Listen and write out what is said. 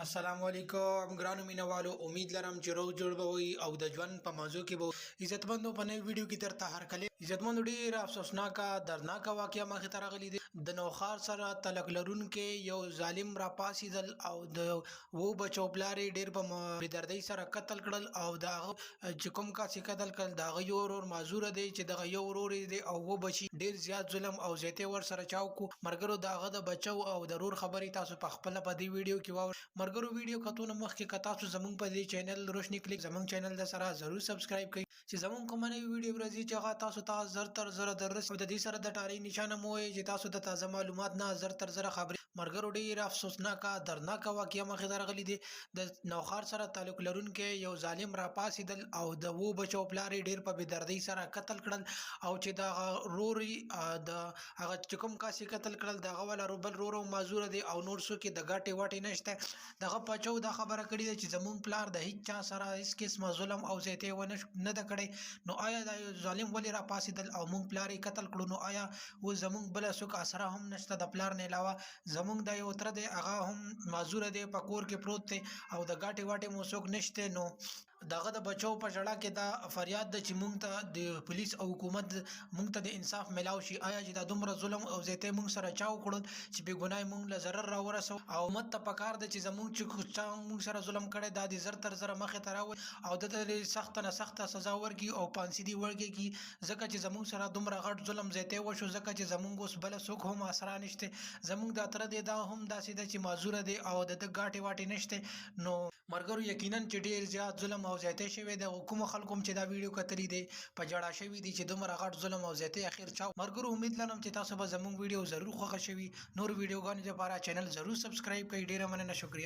السلام علیکم ګرانو مینوالو، امید لرم چې روغ جوړ به وي او د ژوند په موضوع کې به عزتمندو په نوې ویډیو کې درته هرکلی عزتمندو ډېر افسوسناکه دردناکه واقعه مخې ته راغلې ده. د نوښار سره تعلق لرونکي یو ظالم راپاڅېدل او د وو بچو پلار یې ډېر په بېدردۍ سره قتل کړل او د هغه چې کوم کس یې قتل کړل د هغه یو ورور معذوره دی چې دغه یو ورور یې دی او وو بچي ډېر زیات ظلم او زیاتې ورسره چاوکو. ملګرو د هغه د بچو او د ورور خبرې تاسو په خپله په دې ویډیو کې واورئ. مرګرو ویډیو کتون مخکې که تاسو زمونږ په دې چینل روشنی کلیک زمونږ چینل د سره ضرور سبسکرایب کړئ چې زمونږ کومه نوې ویډیو راځي چې هغه تاسو ته زر تر زره دررسي او د دې سره د ټارۍ نشانه مو ووایي چې تاسو د تازه معلومات نه زر تر زره خبرې. مرګرو ډېر افسوسناکه دردناکه واقعه مخې ته راغلې دي. د نوښار سره تعلق لرونکي یو ظالم راپاڅېدل او د وو بچو پلار یې ډېر په بېدردۍ سره قتل کړل او چې د هغه ورور د هغه چې کوم کس یې قتل کړل د هغه والا بل ورور معذوره دی او نور څوک د ګټې واټې نشته. دغه بچو دا خبره کړې ده چې زمونږ پلار د هیڅ چا سره هیڅ قسمه ظلم او زیاتې نه ده کړې، نو آیا دا ظالم ولې راپاڅېدل او موږ پلار یې قتل کړو؟ نو آیا اوس زمونږ بله څوک اسره هم نشته د پلار نه علاوه؟ زمونږ دا یو تره دی هغه هم معذوره دی په کور کې پروت دی او د ګاټې واټې مو څوک نشته. نو دغه د بچو په ژړا کې دا فریاد ده چې موږ ته د پولیس او حکومت موږ ته د انصاف میلاو شي. آیا چې دا دومره ظلم او زیاتې موږ سره چا وکړل چې بې ګناه موږ له ضرر راورسو او حکومت ته پکار ده چې زموږ چې چا موږ سره ظلم کړی دا د زر تر زره مخې ته راوړي او د سخته نه سخته سزا ورکړي او پانسي دې ورکړي ځکه چې زموږ سره دومره غټ ظلم زیاتې وشو ځکه چې زموږ اوس بله څوک هم اسره نشته. زموږ دا تره دی دا هم داسې ده چې معذوره دی او د ده ګاټې واټې نشته. نو مرګرو یقینا چې ډېر زیات ظلم او زیاتې شوی دی. کومو خلکو چې دا ویډیو کتلی دی په ژړا شوي دي چې دومره غټ ظلم او زیاتې اخر چا. مرګرو امید لرم چې تاسو به زموږ ویډیو ضرور خوښه شوي. نور ویډیوګانو لپاره چینل ضرور سبسکرایب کړئ. ډېره مننه، شکریه.